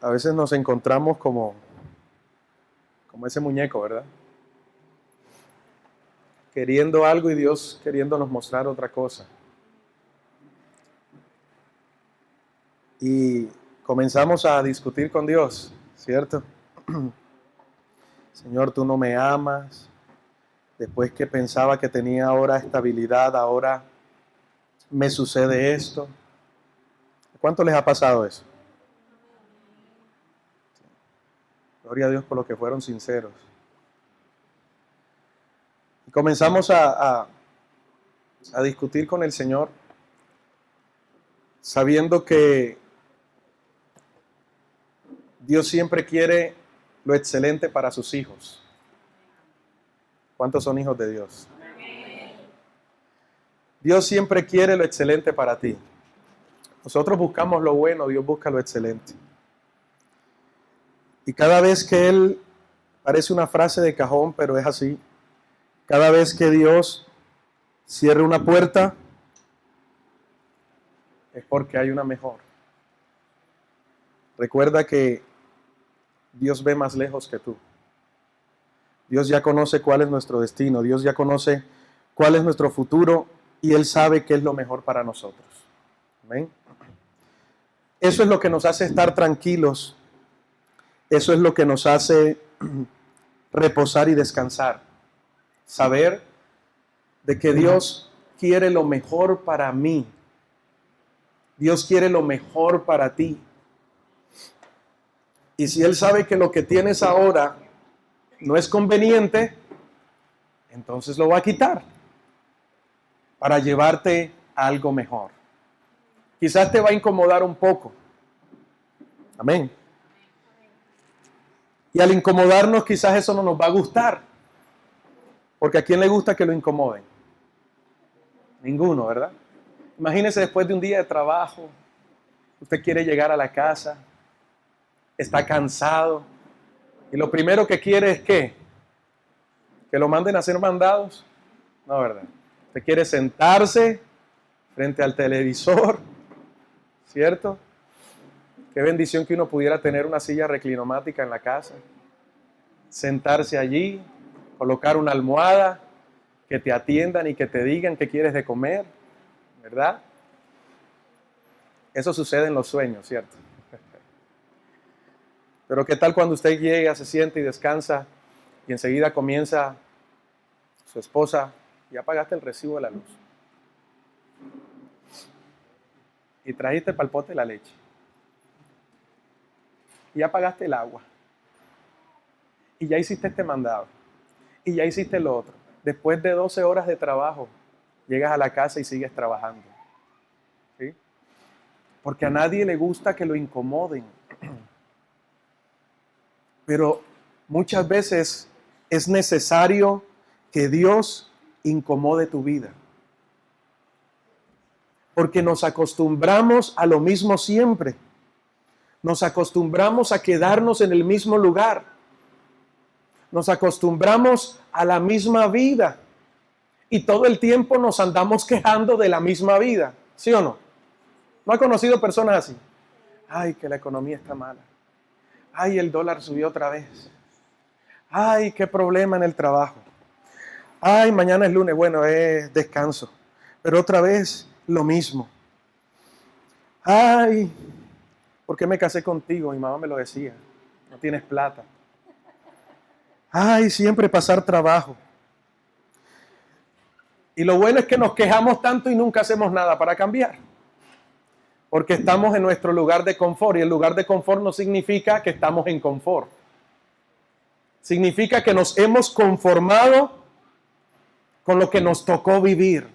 A veces nos encontramos como ese muñeco, ¿verdad? Queriendo algo y Dios queriéndonos mostrar otra cosa. Y comenzamos a discutir con Dios, ¿cierto? Señor, tú no me amas. Después que pensaba que tenía ahora estabilidad, ahora me sucede esto. ¿Cuánto les ha pasado eso? Gloria a Dios por los que fueron sinceros. Y comenzamos a discutir con el Señor, sabiendo que Dios siempre quiere lo excelente para sus hijos. ¿Cuántos son hijos de Dios? Dios siempre quiere lo excelente para ti. Nosotros buscamos lo bueno, Dios busca lo excelente. Y cada vez que Él, parece una frase de cajón, pero es así, cada vez que Dios cierra una puerta, es porque hay una mejor. Recuerda que Dios ve más lejos que tú. Dios ya conoce cuál es nuestro destino, Dios ya conoce cuál es nuestro futuro y Él sabe qué es lo mejor para nosotros. ¿Amén? Eso es lo que nos hace estar tranquilos, eso es lo que nos hace reposar y descansar. Saber de que Dios quiere lo mejor para mí. Dios quiere lo mejor para ti. Y si Él sabe que lo que tienes ahora no es conveniente, entonces lo va a quitar para llevarte a algo mejor. Quizás te va a incomodar un poco. Amén. Y al incomodarnos, quizás eso no nos va a gustar. Porque ¿a quién le gusta que lo incomoden? Ninguno, ¿verdad? Imagínese después de un día de trabajo, usted quiere llegar a la casa, está cansado, y lo primero que quiere es ¿qué? Que lo manden a hacer mandados. No, ¿verdad? Usted quiere sentarse frente al televisor, ¿cierto? Qué bendición que uno pudiera tener una silla reclinomática en la casa, sentarse allí, colocar una almohada, que te atiendan y que te digan qué quieres de comer, ¿verdad? Eso sucede en los sueños, ¿cierto? Pero ¿qué tal cuando usted llega, se siente y descansa y enseguida comienza su esposa, ya pagaste el recibo de la luz y trajiste para el pote la leche y ya pagaste el agua y ya hiciste este mandado y ya hiciste lo otro? Después de 12 horas de trabajo llegas a la casa y sigues trabajando, ¿sí? Porque a nadie le gusta que lo incomoden. Pero muchas veces es necesario que Dios incomode tu vida. Porque nos acostumbramos a lo mismo siempre. Nos acostumbramos a quedarnos en el mismo lugar. Nos acostumbramos a la misma vida. Y todo el tiempo nos andamos quejando de la misma vida. ¿Sí o no? ¿No ha conocido personas así? Ay, que la economía está mala. Ay, el dólar subió otra vez. Ay, qué problema en el trabajo. Ay, mañana es lunes. Bueno, es descanso. Pero otra vez lo mismo. Ay, ¿por qué me casé contigo? Mi mamá me lo decía. No tienes plata. Ay, siempre pasar trabajo. Y lo bueno es que nos quejamos tanto y nunca hacemos nada para cambiar. Porque estamos en nuestro lugar de confort. Y el lugar de confort no significa que estamos en confort. Significa que nos hemos conformado con lo que nos tocó vivir.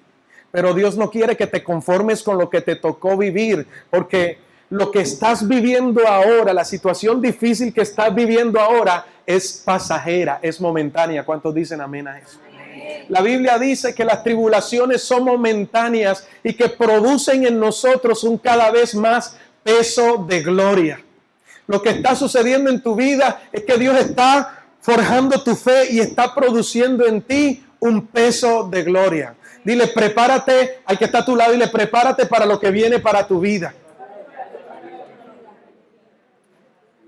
Pero Dios no quiere que te conformes con lo que te tocó vivir. Porque lo que estás viviendo ahora, la situación difícil que estás viviendo ahora, es pasajera, es momentánea. ¿Cuántos dicen amén a eso? La Biblia dice que las tribulaciones son momentáneas y que producen en nosotros un cada vez más peso de gloria. Lo que está sucediendo en tu vida es que Dios está forjando tu fe y está produciendo en ti un peso de gloria. Dile, prepárate al que está a tu lado, dile, prepárate para lo que viene para tu vida.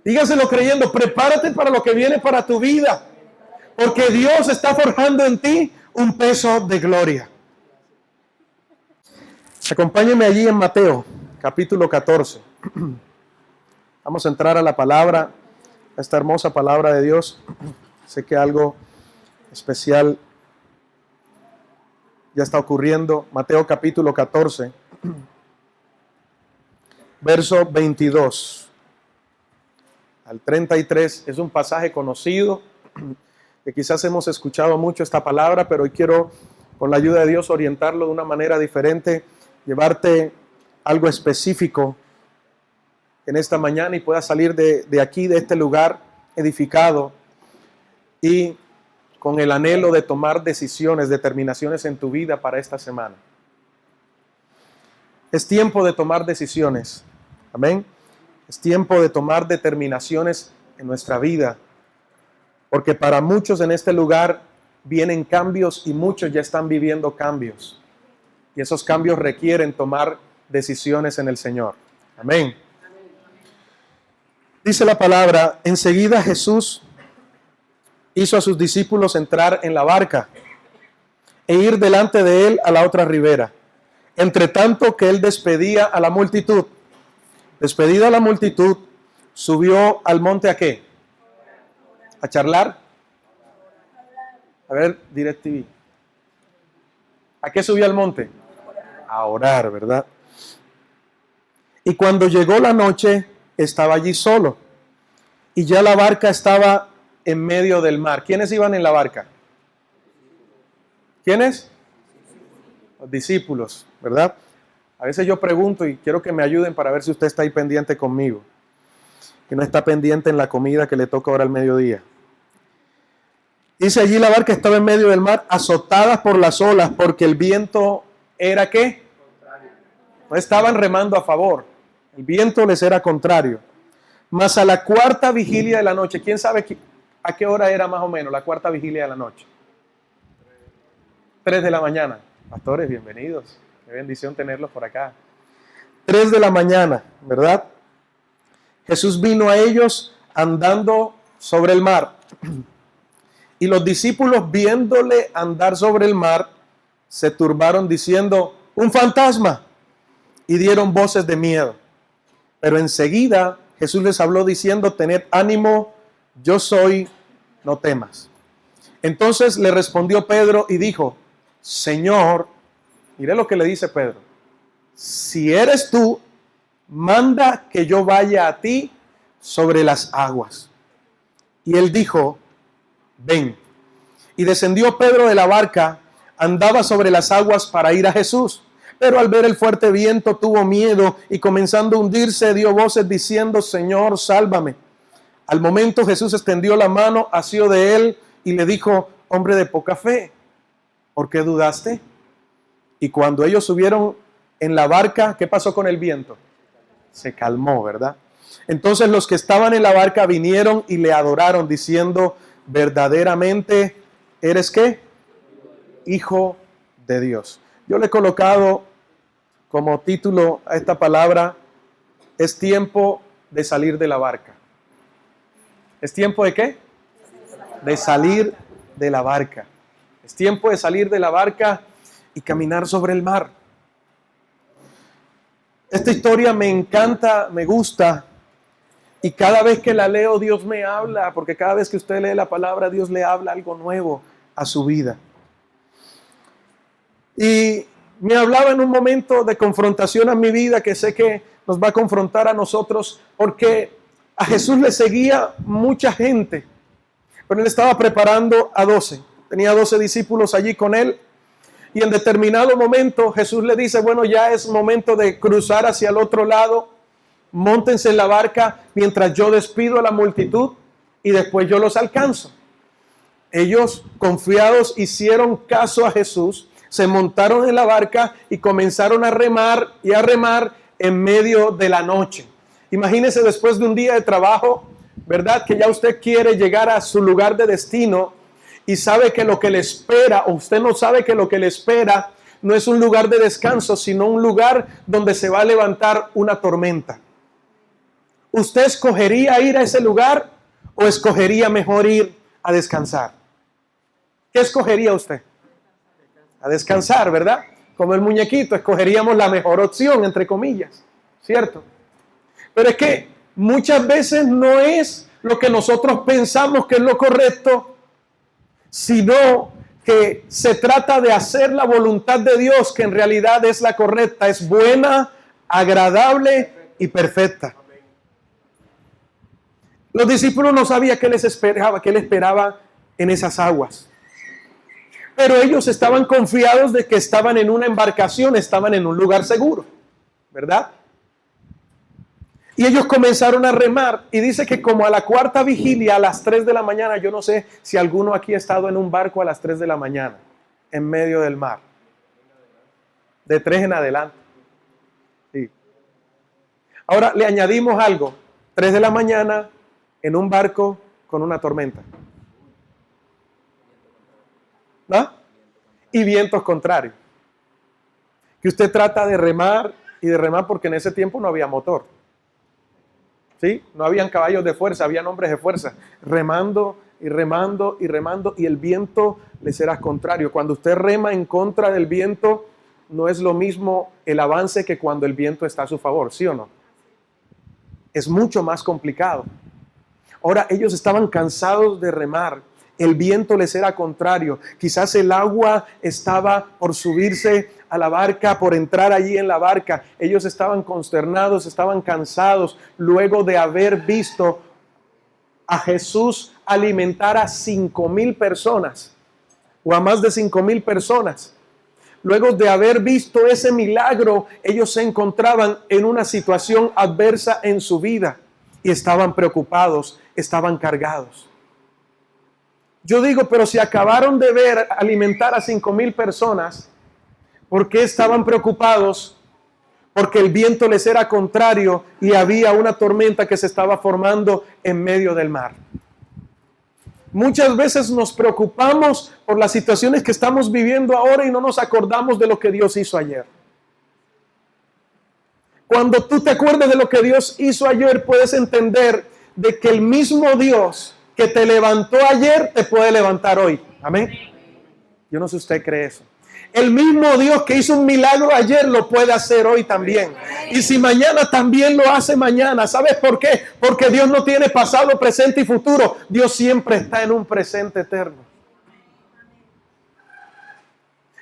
Dígaselo creyendo, prepárate para lo que viene para tu vida. Porque Dios está forjando en ti un peso de gloria. Acompáñenme allí en Mateo, capítulo 14. Vamos a entrar a la palabra, a esta hermosa palabra de Dios. Sé que algo especial ya está ocurriendo. Mateo capítulo 14, verso 22 al 33. Es un pasaje conocido, que quizás hemos escuchado mucho esta palabra, pero hoy quiero, con la ayuda de Dios, orientarlo de una manera diferente, llevarte algo específico en esta mañana y puedas salir de aquí, de este lugar edificado y con el anhelo de tomar decisiones, determinaciones en tu vida para esta semana. Es tiempo de tomar decisiones. Amén. Es tiempo de tomar determinaciones en nuestra vida. Porque para muchos en este lugar vienen cambios y muchos ya están viviendo cambios. Y esos cambios requieren tomar decisiones en el Señor. Amén. Dice la palabra, enseguida Jesús hizo a sus discípulos entrar en la barca e ir delante de él a la otra ribera. Entre tanto que él despedía a la multitud. Despedida la multitud, subió al monte ¿a qué? ¿A charlar? A ver, DirecTV. ¿A qué subió al monte? A orar, ¿verdad? Y cuando llegó la noche, estaba allí solo. Y ya la barca estaba en medio del mar. ¿Quiénes iban en la barca? ¿Quiénes? Los discípulos, ¿verdad? A veces yo pregunto y quiero que me ayuden para ver si usted está ahí pendiente conmigo. Que no está pendiente en la comida que le toca ahora al mediodía. Dice allí la barca estaba en medio del mar, azotada por las olas, porque el viento era ¿qué? No estaban remando a favor. El viento les era contrario. Mas a la cuarta vigilia de la noche, ¿quién sabe a qué hora era más o menos la cuarta vigilia de la noche? 3 de la mañana. Pastores, bienvenidos. Qué bendición tenerlos por acá. 3 de la mañana, ¿verdad? Jesús vino a ellos andando sobre el mar. Y los discípulos, viéndole andar sobre el mar, se turbaron diciendo, ¡un fantasma! Y dieron voces de miedo. Pero enseguida Jesús les habló diciendo, tened ánimo, yo soy, no temas. Entonces le respondió Pedro y dijo, Señor, mire lo que le dice Pedro, si eres tú, manda que yo vaya a ti sobre las aguas. Y él dijo, ven. Y descendió Pedro de la barca, andaba sobre las aguas para ir a Jesús. Pero al ver el fuerte viento tuvo miedo y comenzando a hundirse dio voces diciendo, Señor, sálvame. Al momento Jesús extendió la mano, asió de él y le dijo: hombre de poca fe, ¿por qué dudaste? Y cuando ellos subieron en la barca, ¿qué pasó con el viento? Se calmó, ¿verdad? Entonces los que estaban en la barca vinieron y le adoraron, diciendo: verdaderamente, ¿eres qué? Hijo de Dios. Yo le he colocado como título a esta palabra: es tiempo de salir de la barca. ¿Es tiempo de qué? De salir de la barca. Es tiempo de salir de la barca y caminar sobre el mar. Esta historia me encanta, me gusta, y cada vez que la leo Dios me habla, porque cada vez que usted lee la palabra Dios le habla algo nuevo a su vida. Y me hablaba en un momento de confrontación a mi vida, que sé que nos va a confrontar a nosotros, porque a Jesús le seguía mucha gente, pero él estaba preparando a 12. Tenía 12 discípulos allí con él. Y en determinado momento Jesús le dice: bueno, ya es momento de cruzar hacia el otro lado. Móntense en la barca mientras yo despido a la multitud y después yo los alcanzo. Ellos, confiados, hicieron caso a Jesús, se montaron en la barca y comenzaron a remar en medio de la noche. Imagínense, después de un día de trabajo, ¿verdad? Que ya usted quiere llegar a su lugar de destino y sabe que lo que le espera, o usted no sabe que lo que le espera no es un lugar de descanso, sino un lugar donde se va a levantar una tormenta. ¿Usted escogería ir a ese lugar o escogería mejor ir a descansar? ¿Qué escogería usted? A descansar, ¿verdad? Como el muñequito, escogeríamos la mejor opción, entre comillas, ¿cierto? Pero es que muchas veces no es lo que nosotros pensamos que es lo correcto, sino que se trata de hacer la voluntad de Dios, que en realidad es la correcta, es buena, agradable y perfecta. Los discípulos no sabían qué les esperaba en esas aguas. Pero ellos estaban confiados de que estaban en una embarcación, estaban en un lugar seguro, ¿verdad? Y ellos comenzaron a remar, y dice que como a la cuarta vigilia, a las 3 de la mañana, yo no sé si alguno aquí ha estado en un barco a las 3 de la mañana, en medio del mar. De 3 en adelante. Sí. Ahora le añadimos algo: 3 de la mañana en un barco con una tormenta. ¿No? Y vientos contrarios. Que usted trata de remar y de remar, porque en ese tiempo no había motor. ¿Sí? No habían caballos de fuerza, habían hombres de fuerza, remando y remando y remando, y el viento les era contrario. Cuando usted rema en contra del viento, no es lo mismo el avance que cuando el viento está a su favor, ¿sí o no? Es mucho más complicado. Ahora, ellos estaban cansados de remar, el viento les era contrario, quizás el agua estaba por subirse a la barca, por entrar allí en la barca. Ellos estaban consternados, estaban cansados, luego de haber visto a Jesús alimentar a 5,000 personas, o a más de 5,000 personas. Luego de haber visto ese milagro, ellos se encontraban en una situación adversa en su vida y estaban preocupados, estaban cargados. Yo digo, pero si acabaron de ver alimentar a 5,000 personas, ¿por qué estaban preocupados? Porque el viento les era contrario y había una tormenta que se estaba formando en medio del mar. Muchas veces nos preocupamos por las situaciones que estamos viviendo ahora y no nos acordamos de lo que Dios hizo ayer. Cuando tú te acuerdas de lo que Dios hizo ayer, puedes entender de que el mismo Dios que te levantó ayer te puede levantar hoy. Amén. Yo no sé si usted cree eso. El mismo Dios que hizo un milagro ayer lo puede hacer hoy también. Y si mañana también lo hace mañana. ¿Sabes por qué? Porque Dios no tiene pasado, presente y futuro. Dios siempre está en un presente eterno.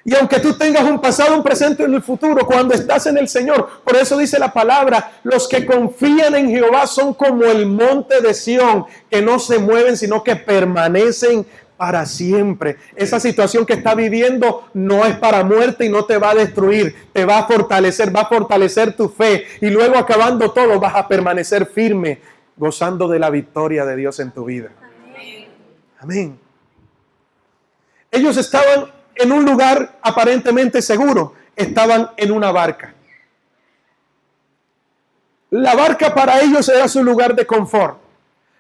Y aunque tú tengas un pasado, un presente y un futuro, cuando estás en el Señor, por eso dice la palabra, los que confían en Jehová son como el monte de Sión, que no se mueven, sino que permanecen para siempre. Esa situación que está viviendo no es para muerte y no te va a destruir, te va a fortalecer tu fe, y luego acabando todo vas a permanecer firme, gozando de la victoria de Dios en tu vida. Amén. Ellos estaban en un lugar aparentemente seguro. Estaban en una barca. La barca para ellos era su lugar de confort.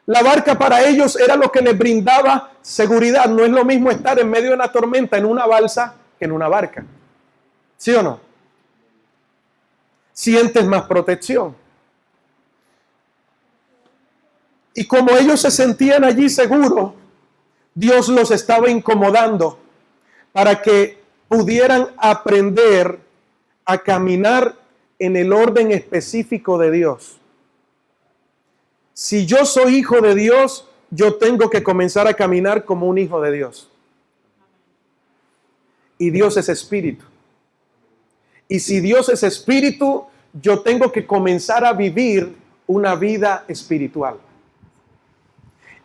La barca para ellos era lo que les brindaba seguridad. No es lo mismo estar en medio de una tormenta en una balsa que en una barca. ¿Sí o no? Sientes más protección. Y como ellos se sentían allí seguros, Dios los estaba incomodando para que pudieran aprender a caminar en el orden específico de Dios. Si yo soy hijo de Dios, yo tengo que comenzar a caminar como un hijo de Dios. Y Dios es espíritu. Y si Dios es espíritu, yo tengo que comenzar a vivir una vida espiritual.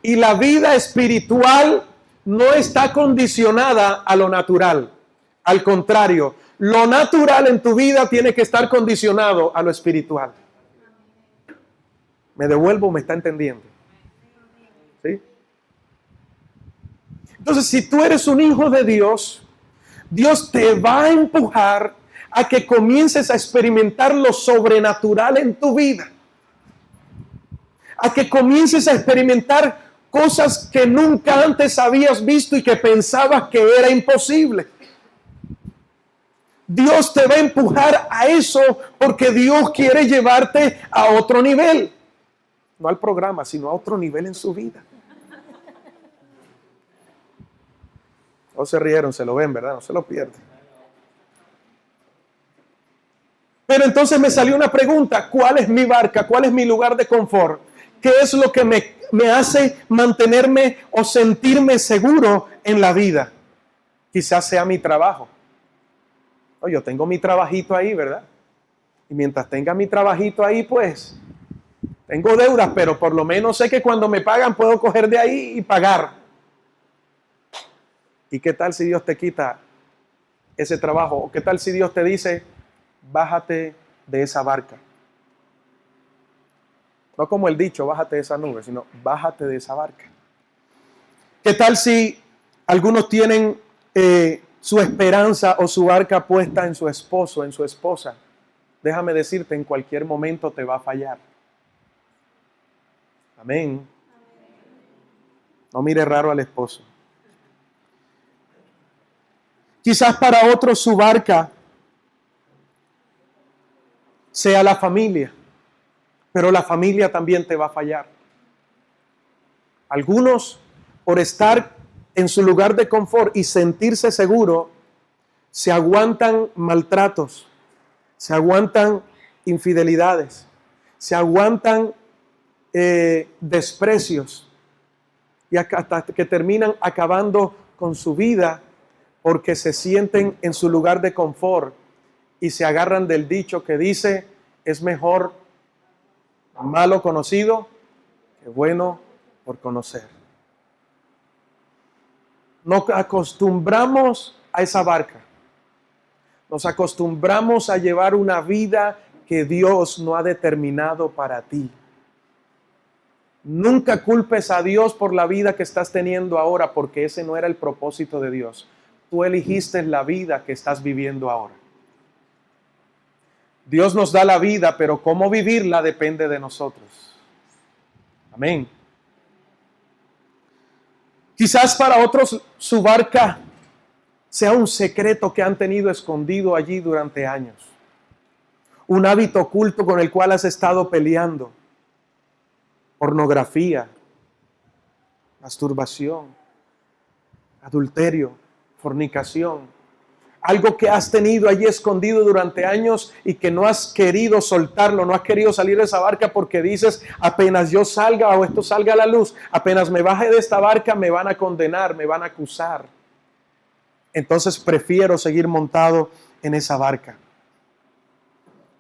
Y la vida espiritual no está condicionada a lo natural. Al contrario, lo natural en tu vida tiene que estar condicionado a lo espiritual. ¿Me devuelvo? ¿Me está entendiendo? ¿Sí? Entonces, si tú eres un hijo de Dios, Dios te va a empujar a que comiences a experimentar lo sobrenatural en tu vida. A que comiences a experimentar cosas que nunca antes habías visto y que pensabas que era imposible. Dios te va a empujar a eso porque Dios quiere llevarte a otro nivel. No al programa, sino a otro nivel en su vida. No se rieron, se lo ven, ¿verdad? No se lo pierden. Pero entonces me salió una pregunta. ¿Cuál es mi barca? ¿Cuál es mi lugar de confort? ¿Qué es lo que me hace mantenerme o sentirme seguro en la vida? Quizás sea mi trabajo. Yo tengo mi trabajito ahí, ¿verdad? Y mientras tenga mi trabajito ahí, pues, tengo deudas, pero por lo menos sé que cuando me pagan puedo coger de ahí y pagar. ¿Y qué tal si Dios te quita ese trabajo? ¿O qué tal si Dios te dice, bájate de esa barca? No como el dicho, bájate de esa nube, sino bájate de esa barca. ¿Qué tal si algunos tienen su esperanza o su barca puesta en su esposo, en su esposa? Déjame decirte, en cualquier momento te va a fallar. Amén. No mire raro al esposo. Quizás para otros su barca sea la familia, pero la familia también te va a fallar. Algunos, por estar en su lugar de confort y sentirse seguro, se aguantan maltratos, se aguantan infidelidades, se aguantan desprecios y hasta que terminan acabando con su vida porque se sienten en su lugar de confort y se agarran del dicho que dice, es mejor malo conocido que bueno por conocer. Nos acostumbramos a esa barca. Nos acostumbramos a llevar una vida que Dios no ha determinado para ti. Nunca culpes a Dios por la vida que estás teniendo ahora, porque ese no era el propósito de Dios. Tú elegiste la vida que estás viviendo ahora. Dios nos da la vida, pero cómo vivirla depende de nosotros. Amén. Quizás para otros su barca sea un secreto que han tenido escondido allí durante años. Un hábito oculto con el cual has estado peleando. Pornografía, masturbación, adulterio, fornicación. Algo que has tenido allí escondido durante años y que no has querido soltarlo, no has querido salir de esa barca porque dices, apenas yo salga o esto salga a la luz, apenas me baje de esta barca me van a condenar, me van a acusar. Entonces prefiero seguir montado en esa barca.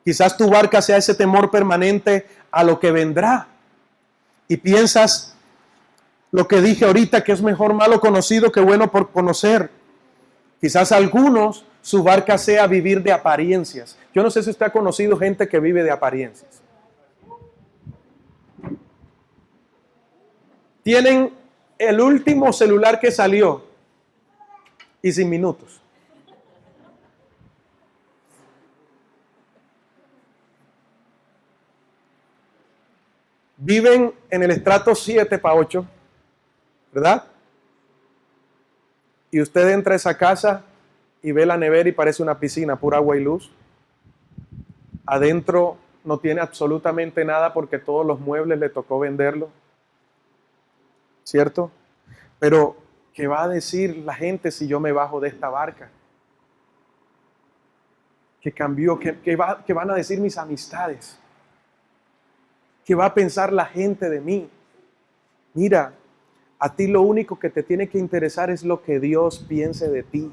Quizás tu barca sea ese temor permanente a lo que vendrá. Y piensas lo que dije ahorita, que es mejor malo conocido que bueno por conocer. Quizás algunos, su barca sea vivir de apariencias. Yo no sé si usted ha conocido gente que vive de apariencias. Tienen el último celular que salió y sin minutos. Viven en el estrato 7 para 8, ¿verdad? Y usted entra a esa casa y ve la nevera y parece una piscina, pura agua y luz. Adentro no tiene absolutamente nada porque todos los muebles le tocó venderlo, ¿cierto? Pero, ¿qué va a decir la gente si yo me bajo de esta barca? ¿Qué cambió? ¿Qué van a decir mis amistades? ¿Qué va a pensar la gente de mí? Mira, a ti lo único que te tiene que interesar es lo que Dios piense de ti.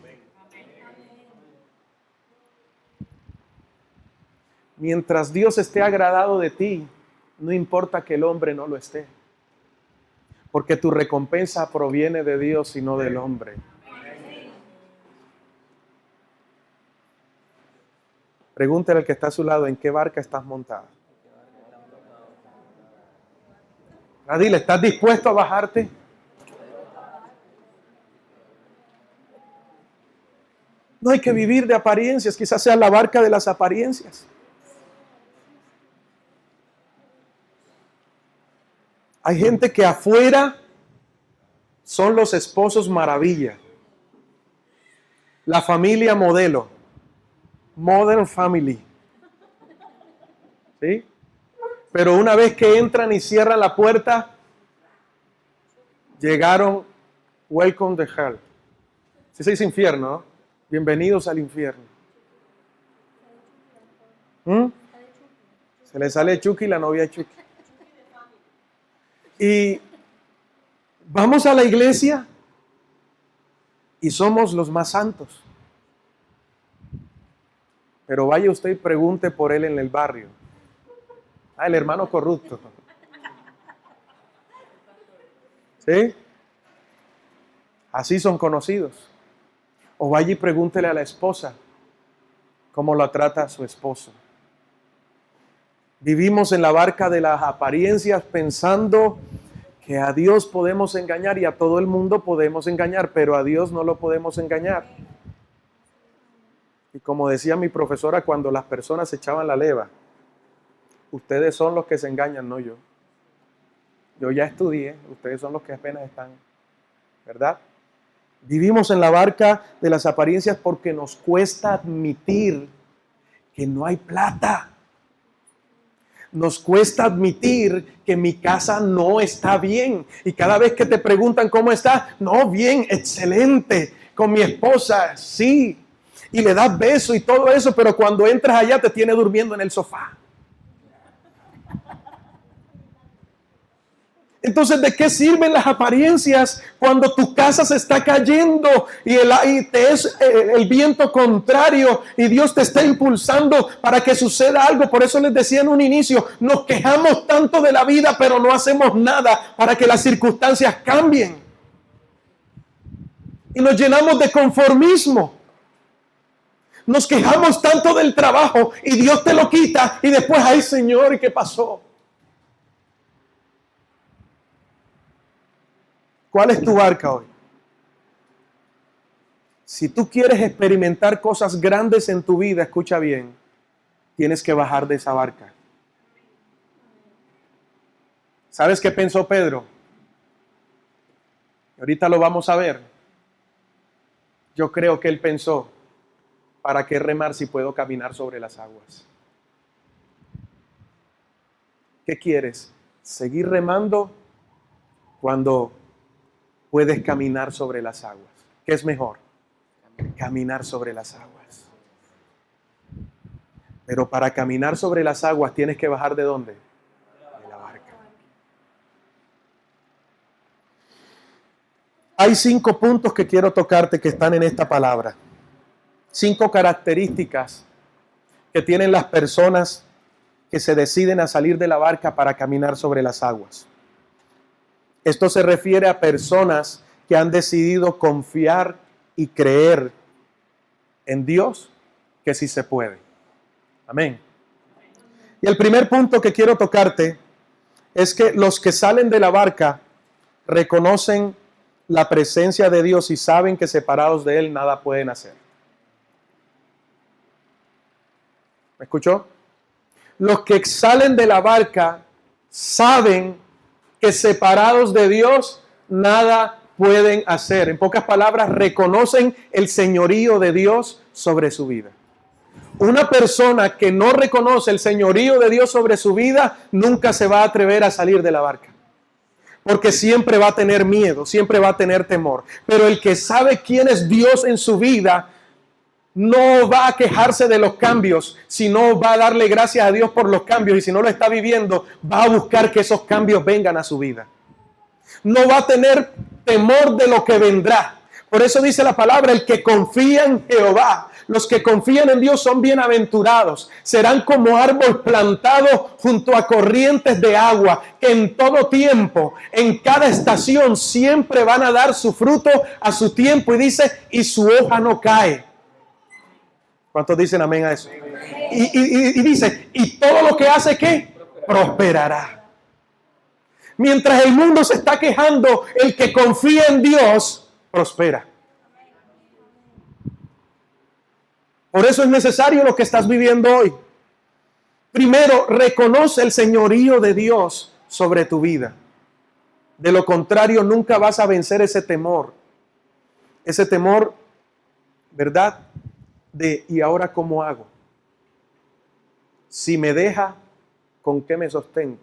Mientras Dios esté agradado de ti, no importa que el hombre no lo esté. Porque tu recompensa proviene de Dios y no del hombre. Pregúntale al que está a su lado, ¿en qué barca estás montado? Dile, ¿estás dispuesto a bajarte? No hay que vivir de apariencias, quizás sea la barca de las apariencias. Hay gente que afuera son los esposos maravilla, la familia modelo, modern family, ¿sí? Pero una vez que entran y cierran la puerta, llegaron, welcome to hell. Si se dice infierno, ¿no? Bienvenidos al infierno. Se le sale Chucky, la novia de Chucky. Y vamos a la iglesia y somos los más santos. Pero vaya usted y pregunte por él en el barrio. El hermano corrupto. ¿Sí? Así son conocidos. O vaya y pregúntele a la esposa cómo la trata a su esposo. Vivimos en la barca de las apariencias pensando que a Dios podemos engañar y a todo el mundo podemos engañar, pero a Dios no lo podemos engañar. Y como decía mi profesora cuando las personas echaban la leva, ustedes son los que se engañan, no yo. Yo ya estudié, ustedes son los que apenas están, ¿verdad? Vivimos en la barca de las apariencias porque nos cuesta admitir que no hay plata. Nos cuesta admitir que mi casa no está bien. Y cada vez que te preguntan cómo está, no, bien, excelente. Con mi esposa, sí. Y le das beso y todo eso, pero cuando entras allá te tiene durmiendo en el sofá. Entonces, ¿de qué sirven las apariencias cuando tu casa se está cayendo y te es el viento contrario y Dios te está impulsando para que suceda algo? Por eso les decía en un inicio, nos quejamos tanto de la vida, pero no hacemos nada para que las circunstancias cambien. Y nos llenamos de conformismo. Nos quejamos tanto del trabajo y Dios te lo quita y después, ay Señor, ¿y qué pasó? ¿Cuál es tu barca hoy? Si tú quieres experimentar cosas grandes en tu vida, escucha bien, tienes que bajar de esa barca. ¿Sabes qué pensó Pedro? Ahorita lo vamos a ver. Yo creo que él pensó, ¿para qué remar si puedo caminar sobre las aguas? ¿Qué quieres? ¿Seguir remando cuando puedes caminar sobre las aguas? ¿Qué es mejor? Caminar sobre las aguas. Pero para caminar sobre las aguas tienes que bajar ¿de dónde? De la barca. Hay 5 puntos que quiero tocarte que están en esta palabra. 5 características que tienen las personas que se deciden a salir de la barca para caminar sobre las aguas. Esto se refiere a personas que han decidido confiar y creer en Dios que sí se puede. Amén. Y el primer punto que quiero tocarte es que los que salen de la barca reconocen la presencia de Dios y saben que separados de Él nada pueden hacer. ¿Me escuchó? Los que salen de la barca saben que separados de Dios nada pueden hacer. En pocas palabras, reconocen el señorío de Dios sobre su vida. Una persona que no reconoce el señorío de Dios sobre su vida nunca se va a atrever a salir de la barca. Porque siempre va a tener miedo, siempre va a tener temor. Pero el que sabe quién es Dios en su vida no va a quejarse de los cambios, sino va a darle gracias a Dios por los cambios. Y si no lo está viviendo, va a buscar que esos cambios vengan a su vida. No va a tener temor de lo que vendrá. Por eso dice la palabra, el que confía en Jehová. Los que confían en Dios son bienaventurados. Serán como árbol plantado junto a corrientes de agua, que en todo tiempo, en cada estación, siempre van a dar su fruto a su tiempo. Y dice, y su hoja no cae. ¿Cuántos dicen amén a eso? Y dice, y todo lo que hace, ¿qué? Prosperará. Mientras el mundo se está quejando, el que confía en Dios prospera. Por eso es necesario lo que estás viviendo hoy. Primero, reconoce el señorío de Dios sobre tu vida. De lo contrario, nunca vas a vencer ese temor. Ese temor, ¿verdad? De, ¿y ahora cómo hago? Si me deja, ¿con qué me sostengo?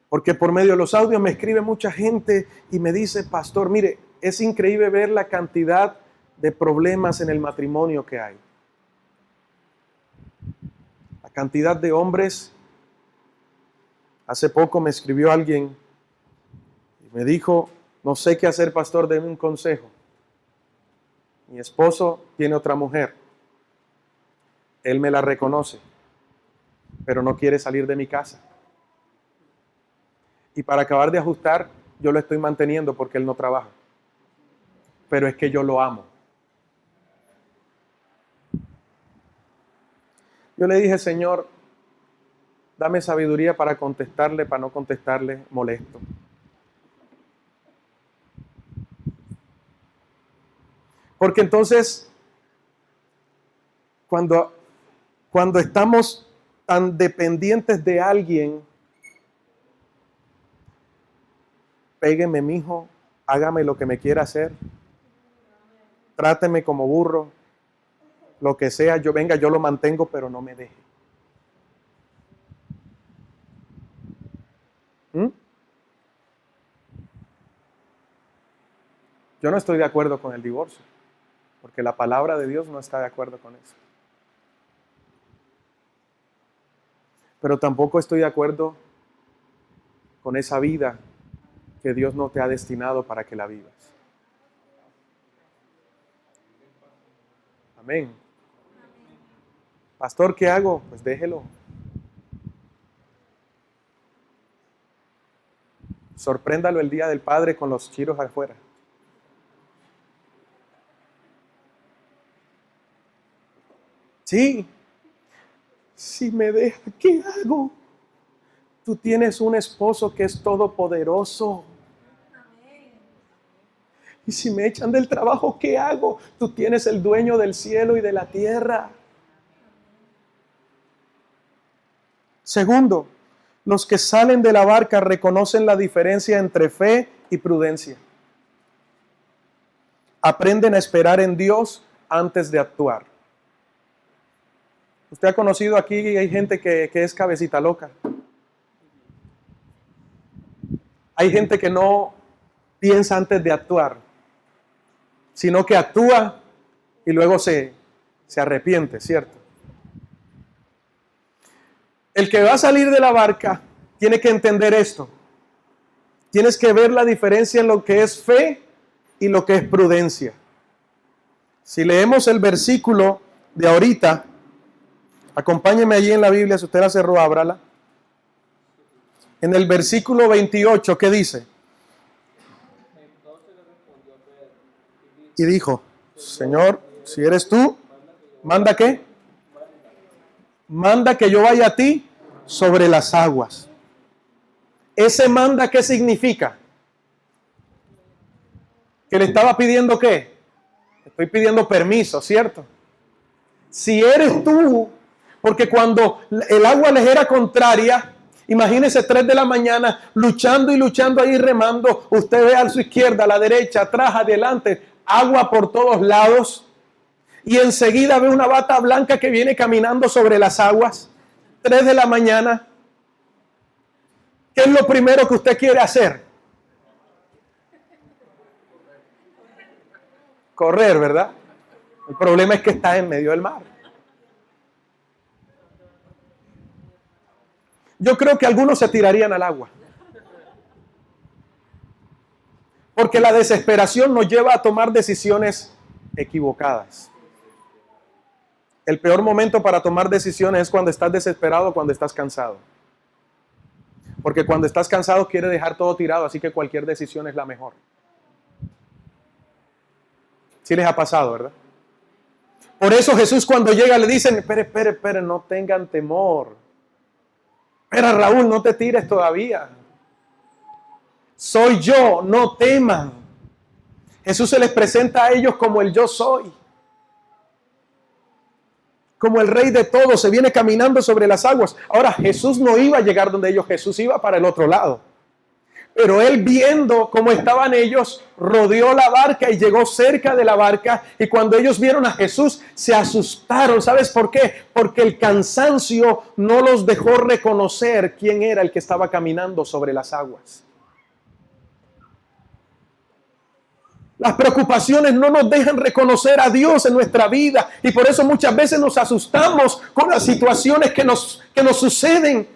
Porque por medio de los audios me escribe mucha gente y me dice, pastor, mire, es increíble ver la cantidad de problemas en el matrimonio que hay. La cantidad de hombres. Hace poco me escribió alguien y me dijo, no sé qué hacer, pastor, denme un consejo. Mi esposo tiene otra mujer. Él me la reconoce, pero no quiere salir de mi casa. Y para acabar de ajustar, yo lo estoy manteniendo porque él no trabaja. Pero es que yo lo amo. Yo le dije, Señor, dame sabiduría para contestarle, para no contestarle molesto. Porque entonces, cuando estamos tan dependientes de alguien, pégueme, mijo, hágame lo que me quiera hacer, tráteme como burro, lo que sea, yo lo mantengo, pero no me deje. Yo no estoy de acuerdo con el divorcio, porque la palabra de Dios no está de acuerdo con eso. Pero tampoco estoy de acuerdo con esa vida que Dios no te ha destinado para que la vivas. Amén. Pastor, ¿qué hago? Pues déjelo. Sorpréndalo el día del Padre con los chiros afuera. Sí. Si me deja, ¿qué hago? Tú tienes un esposo que es todopoderoso. Y si me echan del trabajo, ¿qué hago? Tú tienes el dueño del cielo y de la tierra. Segundo, los que salen de la barca reconocen la diferencia entre fe y prudencia. Aprenden a esperar en Dios antes de actuar. Usted ha conocido aquí, hay gente que es cabecita loca. Hay gente que no piensa antes de actuar, sino que actúa y luego se arrepiente, ¿cierto? El que va a salir de la barca tiene que entender esto. Tienes que ver la diferencia en lo que es fe y lo que es prudencia. Si leemos el versículo de ahorita, acompáñeme allí en la Biblia, si usted la cerró, ábrala. En el versículo 28, ¿qué dice? Y dijo, Señor, si eres tú, ¿manda qué? Manda que yo vaya a ti sobre las aguas. Ese manda, ¿qué significa? Que le estaba pidiendo ¿qué? Estoy pidiendo permiso, ¿cierto? Si eres tú, porque cuando el agua les era contraria, imagínense 3 de la mañana, luchando y luchando ahí remando, usted ve a su izquierda, a la derecha, atrás, adelante, agua por todos lados, y enseguida ve una bata blanca que viene caminando sobre las aguas, 3 de la mañana. ¿Qué es lo primero que usted quiere hacer? Correr, ¿verdad? El problema es que está en medio del mar. Yo creo que algunos se tirarían al agua. Porque la desesperación nos lleva a tomar decisiones equivocadas. El peor momento para tomar decisiones es cuando estás desesperado o cuando estás cansado. Porque cuando estás cansado quiere dejar todo tirado, así que cualquier decisión es la mejor. Sí les ha pasado, ¿verdad? Por eso Jesús cuando llega le dicen, espere, no tengan temor. Espera, Raúl, no te tires todavía. Soy yo, no teman. Jesús se les presenta a ellos como el yo soy. Como el rey de todo, se viene caminando sobre las aguas. Ahora, Jesús no iba a llegar donde ellos, Jesús iba para el otro lado. Pero él, viendo cómo estaban ellos, rodeó la barca y llegó cerca de la barca. Y cuando ellos vieron a Jesús, se asustaron. ¿Sabes por qué? Porque el cansancio no los dejó reconocer quién era el que estaba caminando sobre las aguas. Las preocupaciones no nos dejan reconocer a Dios en nuestra vida. Y por eso muchas veces nos asustamos con las situaciones que nos suceden.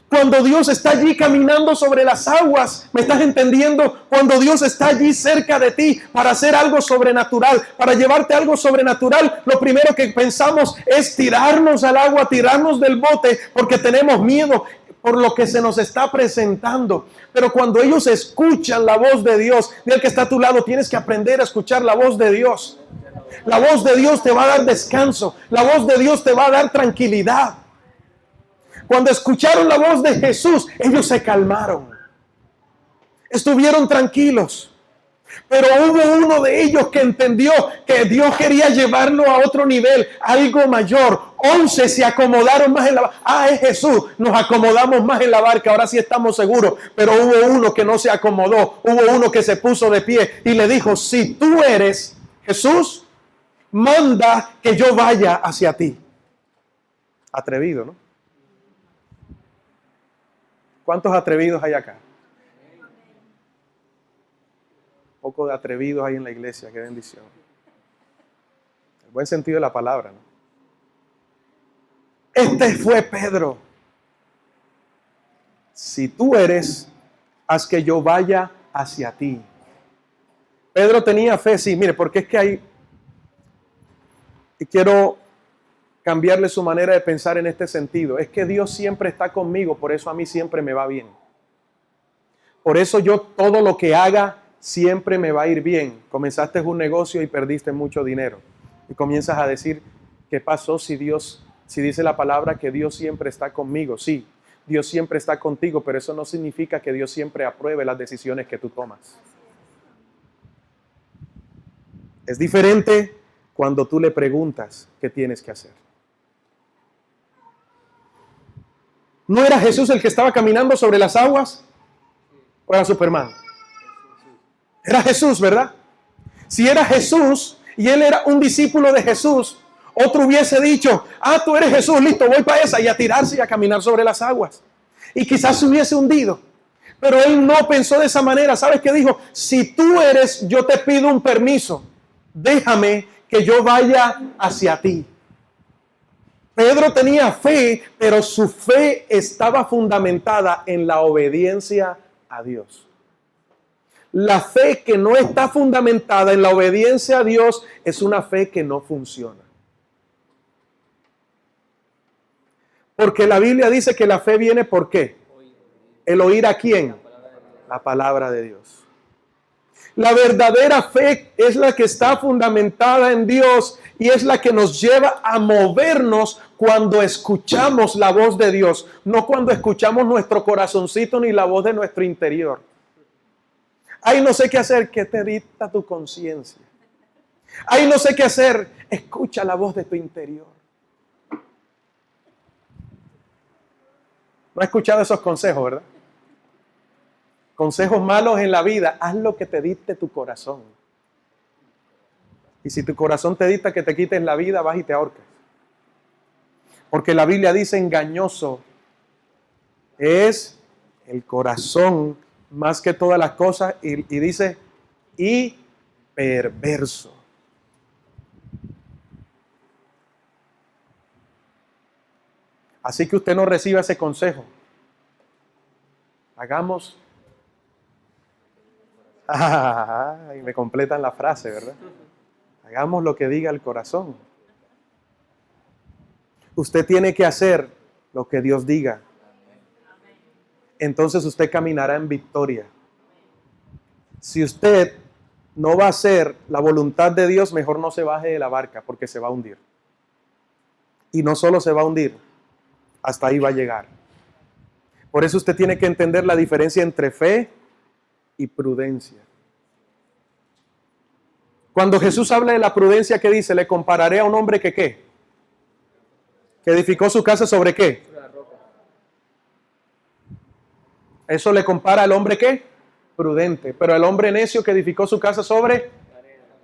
Cuando Dios está allí caminando sobre las aguas, ¿me estás entendiendo? Cuando Dios está allí cerca de ti para hacer algo sobrenatural, para llevarte algo sobrenatural, lo primero que pensamos es tirarnos al agua, tirarnos del bote, porque tenemos miedo por lo que se nos está presentando. Pero cuando ellos escuchan la voz de Dios, del que está a tu lado, tienes que aprender a escuchar la voz de Dios. La voz de Dios te va a dar descanso, la voz de Dios te va a dar tranquilidad. Cuando escucharon la voz de Jesús, ellos se calmaron. Estuvieron tranquilos. Pero hubo uno de ellos que entendió que Dios quería llevarlo a otro nivel, algo mayor. 11 se acomodaron más en la barca. Es Jesús, nos acomodamos más en la barca, ahora sí estamos seguros. Pero hubo uno que no se acomodó, hubo uno que se puso de pie y le dijo, si tú eres Jesús, manda que yo vaya hacia ti. Atrevido, ¿no? ¿Cuántos atrevidos hay acá? Poco de atrevidos hay en la iglesia, qué bendición. El buen sentido de la palabra, ¿no? Este fue Pedro. Si tú eres, haz que yo vaya hacia ti. Pedro tenía fe, sí, mire, porque es que hay, y quiero cambiarle su manera de pensar en este sentido. Es que Dios siempre está conmigo, por eso a mí siempre me va bien. Por eso yo todo lo que haga siempre me va a ir bien. Comenzaste un negocio y perdiste mucho dinero. Y comienzas a decir, ¿qué pasó si dice la palabra que Dios siempre está conmigo? Sí, Dios siempre está contigo, pero eso no significa que Dios siempre apruebe las decisiones que tú tomas. Es diferente cuando tú le preguntas qué tienes que hacer. ¿No era Jesús el que estaba caminando sobre las aguas? ¿O era Superman? Era Jesús, ¿verdad? Si era Jesús y él era un discípulo de Jesús, otro hubiese dicho, tú eres Jesús, listo, voy para esa, y a tirarse y a caminar sobre las aguas. Y quizás se hubiese hundido. Pero él no pensó de esa manera. ¿Sabes qué dijo? Si tú eres, yo te pido un permiso. Déjame que yo vaya hacia ti. Pedro tenía fe, pero su fe estaba fundamentada en la obediencia a Dios. La fe que no está fundamentada en la obediencia a Dios es una fe que no funciona. Porque la Biblia dice que la fe viene ¿por qué? ¿El oír a quién? La palabra de Dios. La verdadera fe es la que está fundamentada en Dios y es la que nos lleva a movernos cuando escuchamos la voz de Dios, no cuando escuchamos nuestro corazoncito ni la voz de nuestro interior. Ay, no sé qué hacer, ¿qué te dicta tu conciencia? Ay, no sé qué hacer, escucha la voz de tu interior. ¿No has escuchado esos consejos, verdad? Consejos malos en la vida, haz lo que te dicte tu corazón. Y si tu corazón te dicta que te quites la vida, vas y te ahorcas. Porque la Biblia dice engañoso es el corazón más que todas las cosas y dice y perverso. Así que usted no reciba ese consejo. Hagamos. Y me completan la frase, ¿verdad? Hagamos lo que diga el corazón. Usted tiene que hacer lo que Dios diga. Entonces usted caminará en victoria. Si usted no va a hacer la voluntad de Dios, mejor no se baje de la barca porque se va a hundir. Y no solo se va a hundir, hasta ahí va a llegar. Por eso usted tiene que entender la diferencia entre fe y prudencia. Cuando Jesús habla de la prudencia, ¿qué dice? Le compararé a un hombre que ¿qué? Que edificó su casa ¿sobre qué? Eso le compara al hombre ¿qué? Prudente. Pero el hombre necio que edificó su casa sobre,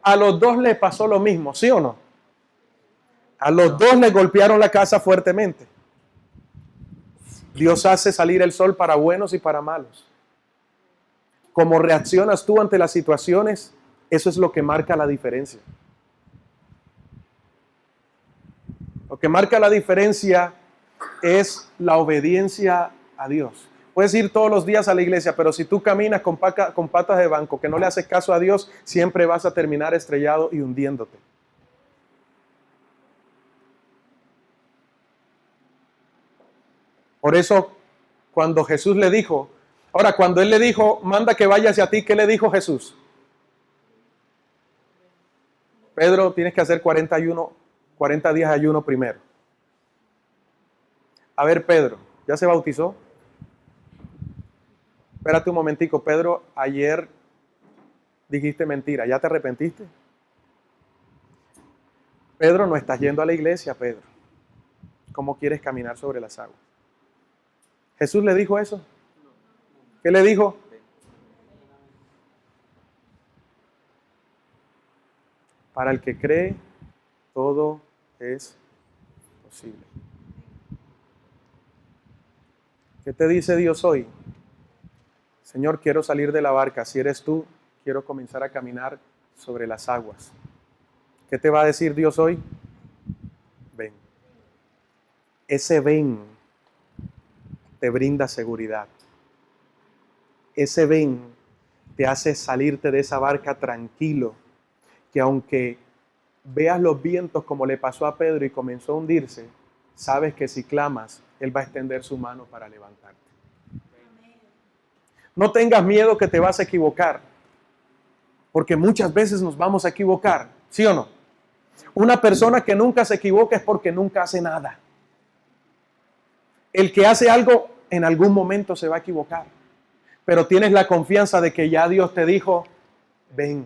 a los dos le pasó lo mismo, ¿sí o no? A los dos le golpearon la casa fuertemente. Dios hace salir el sol para buenos y para malos. Cómo reaccionas tú ante las situaciones, eso es lo que marca la diferencia. Lo que marca la diferencia es la obediencia a Dios. Puedes ir todos los días a la iglesia, pero si tú caminas con patas de banco, que no le haces caso a Dios, siempre vas a terminar estrellado y hundiéndote. Por eso, cuando Jesús le dijo, cuando Él le dijo, manda que vaya hacia ti, ¿qué le dijo Jesús? Pedro, tienes que hacer 40 días de ayuno primero. A ver, Pedro, ¿ya se bautizó? Espérate un momentico, Pedro, ayer dijiste mentira, ¿ya te arrepentiste? Pedro, no estás yendo a la iglesia, Pedro. ¿Cómo quieres caminar sobre las aguas? ¿Jesús le dijo eso? ¿Qué le dijo? Para el que cree, todo es posible. ¿Qué te dice Dios hoy? Señor, quiero salir de la barca. Si eres tú, quiero comenzar a caminar sobre las aguas. ¿Qué te va a decir Dios hoy? Ven. Ese ven te brinda seguridad. Ese ven te hace salirte de esa barca tranquilo, que aunque veas los vientos como le pasó a Pedro y comenzó a hundirse, sabes que si clamas, Él va a extender su mano para levantarte. No tengas miedo que te vas a equivocar, porque muchas veces nos vamos a equivocar, ¿sí o no? Una persona que nunca se equivoca es porque nunca hace nada. El que hace algo en algún momento se va a equivocar, pero tienes la confianza de que ya Dios te dijo, ven,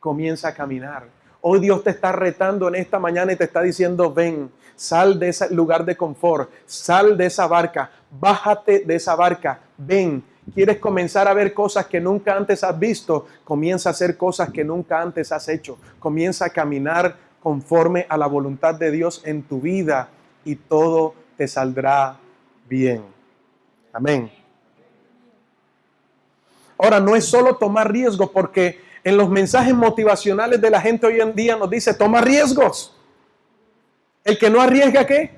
comienza a caminar. Hoy Dios te está retando en esta mañana y te está diciendo, ven, sal de ese lugar de confort, sal de esa barca, bájate de esa barca, ven. ¿Quieres comenzar a ver cosas que nunca antes has visto? Comienza a hacer cosas que nunca antes has hecho. Comienza a caminar conforme a la voluntad de Dios en tu vida y todo te saldrá bien. Amén. Ahora, no es solo tomar riesgo, porque en los mensajes motivacionales de la gente hoy en día nos dice, toma riesgos. El que no arriesga, ¿qué?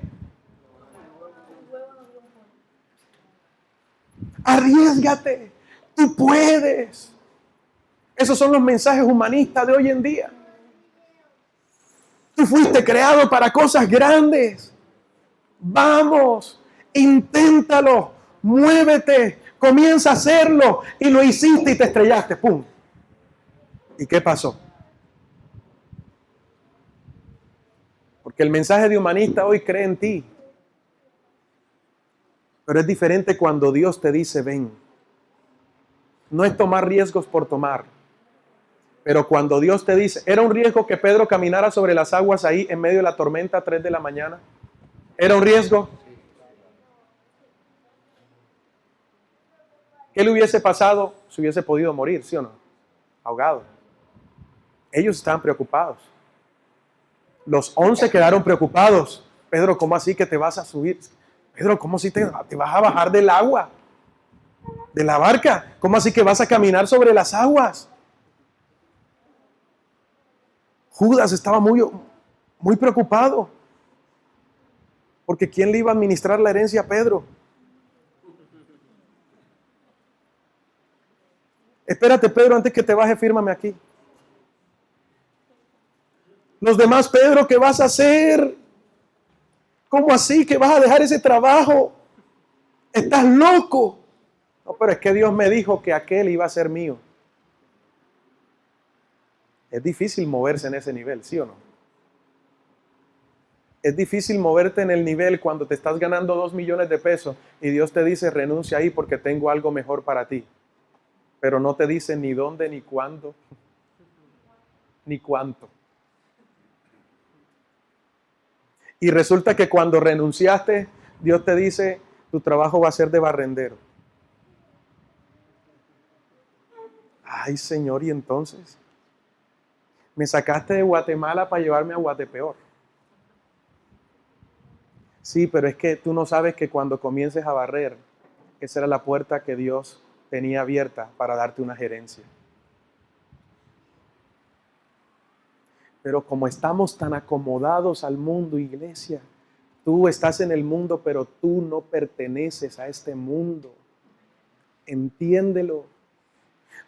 Arriésgate, tú puedes. Esos son los mensajes humanistas de hoy en día. Tú fuiste creado para cosas grandes. Vamos, inténtalo, muévete, comienza a hacerlo. Y lo hiciste y te estrellaste, ¡pum! ¿Y qué pasó? Porque el mensaje de Humanista hoy cree en ti. Pero es diferente cuando Dios te dice ven. No es tomar riesgos por tomar. Pero cuando Dios te dice, ¿era un riesgo que Pedro caminara sobre las aguas ahí en medio de la tormenta a 3 de la mañana? ¿Era un riesgo? ¿Qué le hubiese pasado si hubiese podido morir, sí o no? Ahogado. Ellos estaban preocupados. Los 11 quedaron preocupados. Pedro, ¿cómo así que te vas a subir? Pedro, ¿cómo así te vas a bajar del agua? De la barca. ¿Cómo así que vas a caminar sobre las aguas? Judas estaba muy preocupado. Porque ¿quién le iba a administrar la herencia a Pedro? Espérate, Pedro, antes que te baje, fírmame aquí. Los demás, Pedro, ¿qué vas a hacer? ¿Cómo así que vas a dejar ese trabajo? Estás loco. No, pero es que Dios me dijo que aquel iba a ser mío. Es difícil moverse en ese nivel, ¿sí o no? Es difícil moverte en el nivel cuando te estás ganando 2 millones de pesos y Dios te dice renuncia ahí porque tengo algo mejor para ti. Pero no te dice ni dónde, ni cuándo, ni cuánto. Y resulta que cuando renunciaste, Dios te dice, tu trabajo va a ser de barrendero. Ay, Señor, ¿y entonces? Me sacaste de Guatemala para llevarme a Guatepeor. Sí, pero es que tú no sabes que cuando comiences a barrer, esa era la puerta que Dios tenía abierta para darte una gerencia. Pero como estamos tan acomodados al mundo, iglesia, tú estás en el mundo, pero tú no perteneces a este mundo. Entiéndelo.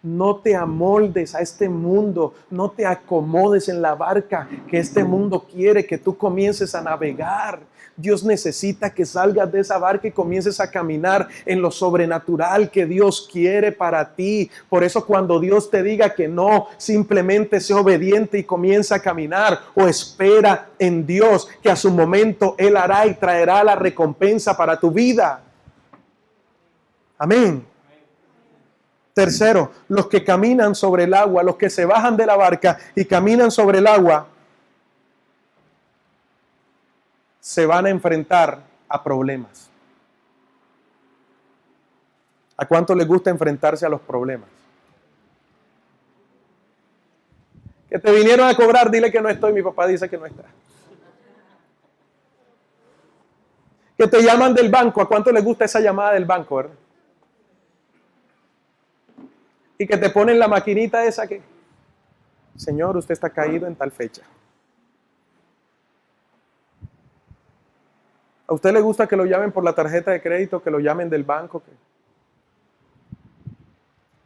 No te amoldes a este mundo, no te acomodes en la barca que este mundo quiere que tú comiences a navegar. Dios necesita que salgas de esa barca y comiences a caminar en lo sobrenatural que Dios quiere para ti. Por eso cuando Dios te diga que no, simplemente sé obediente y comienza a caminar o espera en Dios que a su momento Él hará y traerá la recompensa para tu vida. Amén. Tercero, los que caminan sobre el agua, los que se bajan de la barca y caminan sobre el agua, se van a enfrentar a problemas. ¿A cuánto les gusta enfrentarse a los problemas? Que te vinieron a cobrar, dile que no estoy, mi papá dice que no está. Que te llaman del banco, ¿a cuánto les gusta esa llamada del banco, verdad? Y que te ponen la maquinita esa que, señor, usted está caído en tal fecha. ¿A usted le gusta que lo llamen por la tarjeta de crédito, que lo llamen del banco,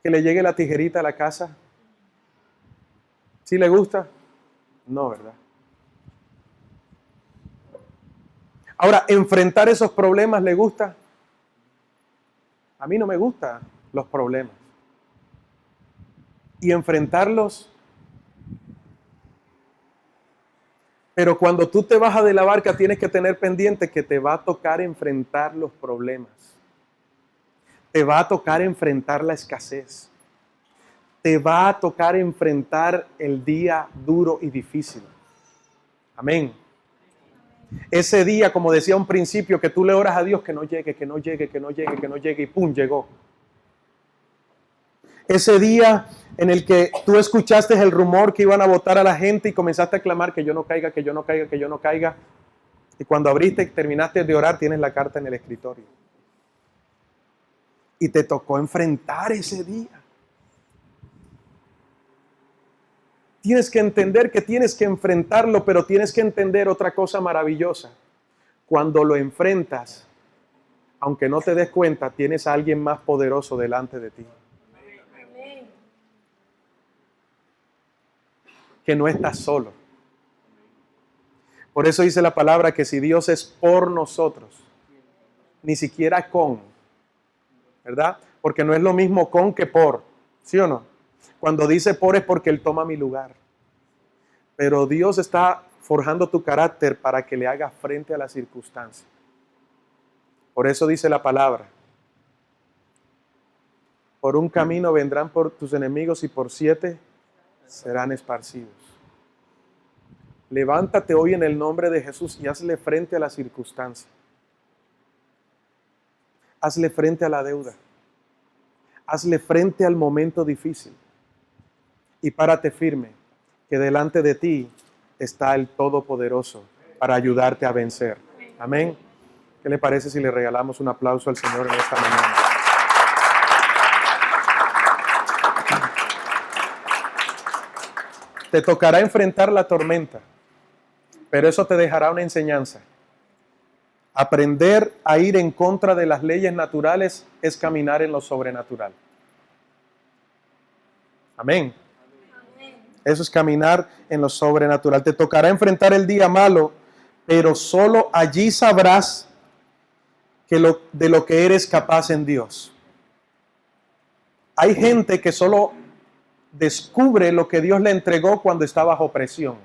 que le llegue la tijerita a la casa? ¿Sí le gusta? No, ¿verdad? Ahora, enfrentar esos problemas, ¿le gusta? A mí no me gustan los problemas. Y enfrentarlos. Pero cuando tú te bajas de la barca, tienes que tener pendiente que te va a tocar enfrentar los problemas. Te va a tocar enfrentar la escasez. Te va a tocar enfrentar el día duro y difícil. Amén. Ese día, como decía un principio, que tú le oras a Dios que no llegue, que no llegue, que no llegue, que no llegue, y ¡pum! Llegó. Ese día en el que tú escuchaste el rumor que iban a votar a la gente y comenzaste a clamar que yo no caiga, que yo no caiga, que yo no caiga. Y cuando abriste y terminaste de orar, tienes la carta en el escritorio. Y te tocó enfrentar ese día. Tienes que entender que tienes que enfrentarlo, pero tienes que entender otra cosa maravillosa. Cuando lo enfrentas, aunque no te des cuenta, tienes a alguien más poderoso delante de ti. Que no estás solo. Por eso dice la palabra que si Dios es por nosotros, ni siquiera con, ¿verdad? Porque no es lo mismo con que por, ¿sí o no? Cuando dice por es porque Él toma mi lugar. Pero Dios está forjando tu carácter para que le hagas frente a las circunstancias. Por eso dice la palabra: por un camino vendrán por tus enemigos y por 7 serán esparcidos. Levántate hoy en el nombre de Jesús y hazle frente a la circunstancia. Hazle frente a la deuda. Hazle frente al momento difícil. Y párate firme, que delante de ti está el Todopoderoso para ayudarte a vencer. Amén. ¿Qué le parece si le regalamos un aplauso al Señor en esta mañana? Te tocará enfrentar la tormenta, pero eso te dejará una enseñanza. Aprender a ir en contra de las leyes naturales es caminar en lo sobrenatural. Amén. Eso es caminar en lo sobrenatural. Te tocará enfrentar el día malo, pero solo allí sabrás de lo que eres capaz en Dios. Hay gente que solo descubre lo que Dios le entregó cuando está bajo presión.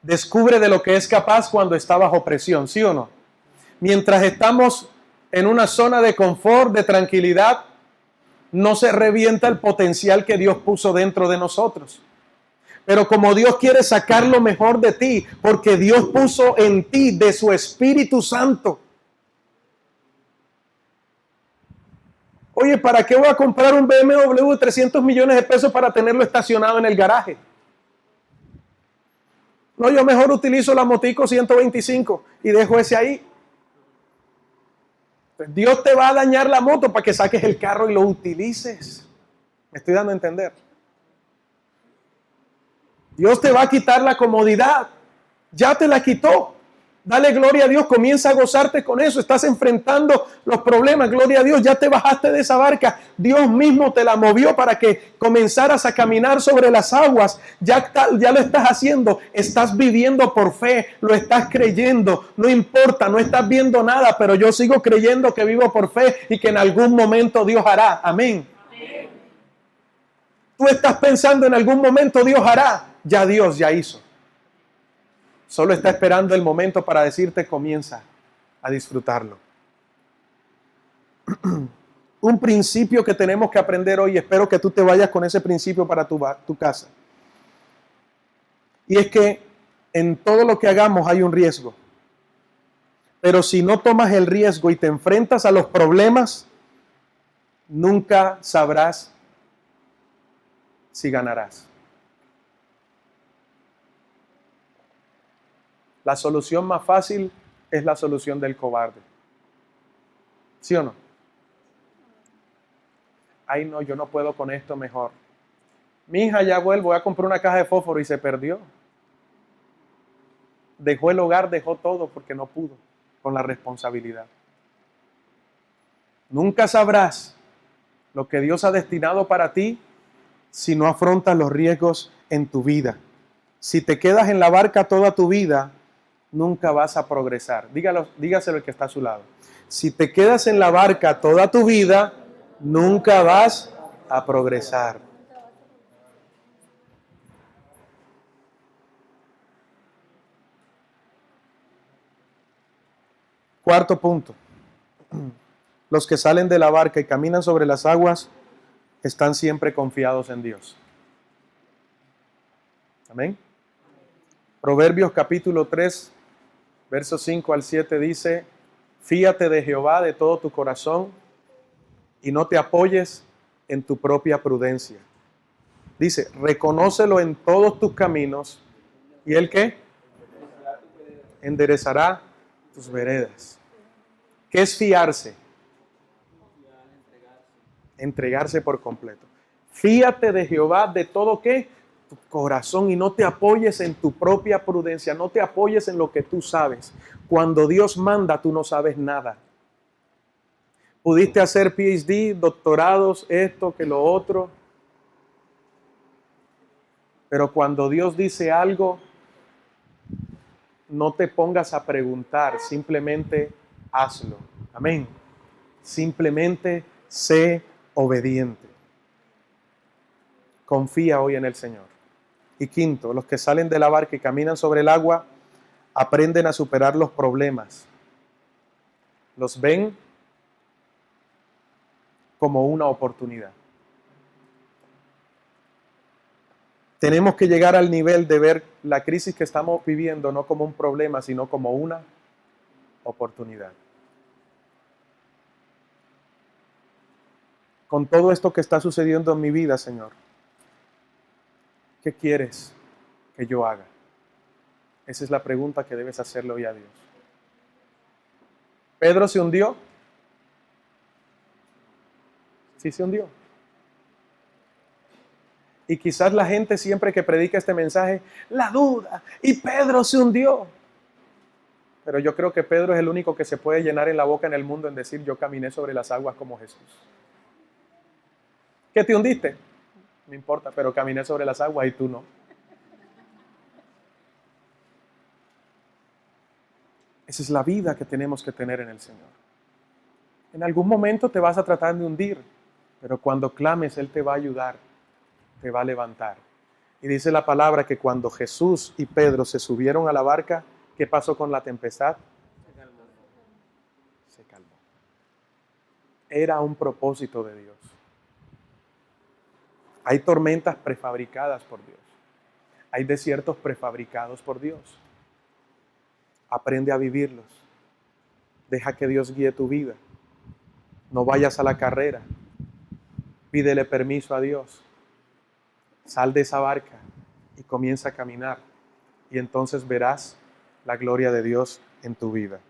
Descubre de lo que es capaz cuando está bajo presión, ¿sí o no? Mientras estamos en una zona de confort, de tranquilidad, no se revienta el potencial que Dios puso dentro de nosotros. Pero como Dios quiere sacar lo mejor de ti, porque Dios puso en ti de su Espíritu Santo. Oye, ¿para qué voy a comprar un BMW de 300 millones de pesos para tenerlo estacionado en el garaje? No, yo mejor utilizo la motico 125 y dejo ese ahí. Dios te va a dañar la moto para que saques el carro y lo utilices. ¿Me estoy dando a entender? Dios te va a quitar la comodidad. Ya te la quitó. Dale gloria a Dios, comienza a gozarte con eso. Estás enfrentando los problemas, gloria a Dios, ya te bajaste de esa barca. Dios mismo te la movió para que comenzaras a caminar sobre las aguas. Ya lo estás haciendo, estás viviendo por fe, lo estás creyendo. No importa, no estás viendo nada, pero yo sigo creyendo que vivo por fe y que en algún momento Dios hará. Amén. Amén. Tú estás pensando en algún momento Dios hará. Ya Dios ya hizo. Solo está esperando el momento para decirte comienza a disfrutarlo. Un principio que tenemos que aprender hoy, espero que tú te vayas con ese principio para tu casa. Y es que en todo lo que hagamos hay un riesgo. Pero si no tomas el riesgo y te enfrentas a los problemas, nunca sabrás si ganarás. La solución más fácil es la solución del cobarde. ¿Sí o no? Ay, no, yo no puedo con esto, mejor. Mi hija ya vuelvo, voy a comprar una caja de fósforo y se perdió. Dejó el hogar, dejó todo porque no pudo con la responsabilidad. Nunca sabrás lo que Dios ha destinado para ti si no afrontas los riesgos en tu vida. Si te quedas en la barca toda tu vida, nunca vas a progresar. Dígaselo el que está a su lado. Si te quedas en la barca toda tu vida, nunca vas a progresar. Cuarto punto. Los que salen de la barca y caminan sobre las aguas están siempre confiados en Dios. Amén. Proverbios capítulo 3, versos 5 al 7 dice: fíate de Jehová de todo tu corazón y no te apoyes en tu propia prudencia. Dice, reconócelo en todos tus caminos y ¿Él qué? Enderezará tus veredas. ¿Qué es fiarse? Entregarse por completo. Fíate de Jehová de todo ¿qué? Tu corazón y no te apoyes en tu propia prudencia, no te apoyes en lo que tú sabes. Cuando Dios manda, tú no sabes nada. Pudiste hacer PhD, doctorados, esto, que lo otro. Pero cuando Dios dice algo, no te pongas a preguntar, simplemente hazlo. Amén. Simplemente sé obediente. Confía hoy en el Señor. Y quinto, los que salen de la barca y caminan sobre el agua aprenden a superar los problemas. Los ven como una oportunidad. Tenemos que llegar al nivel de ver la crisis que estamos viviendo no como un problema, sino como una oportunidad. Con todo esto que está sucediendo en mi vida, Señor, ¿qué quieres que yo haga? Esa es la pregunta que debes hacerle hoy a Dios. ¿Pedro se hundió? Sí se hundió. Y quizás la gente siempre que predica este mensaje, la duda, y Pedro se hundió. Pero yo creo que Pedro es el único que se puede llenar en la boca en el mundo en decir, yo caminé sobre las aguas como Jesús. ¿Qué te hundiste? No importa, pero caminé sobre las aguas y tú no. Esa es la vida que tenemos que tener en el Señor. En algún momento te vas a tratar de hundir, pero cuando clames, Él te va a ayudar, te va a levantar. Y dice la palabra que cuando Jesús y Pedro se subieron a la barca, ¿qué pasó con la tempestad? Se calmó. Era un propósito de Dios. Hay tormentas prefabricadas por Dios. Hay desiertos prefabricados por Dios. Aprende a vivirlos. Deja que Dios guíe tu vida. No vayas a la carrera. Pídele permiso a Dios. Sal de esa barca y comienza a caminar. Y entonces verás la gloria de Dios en tu vida.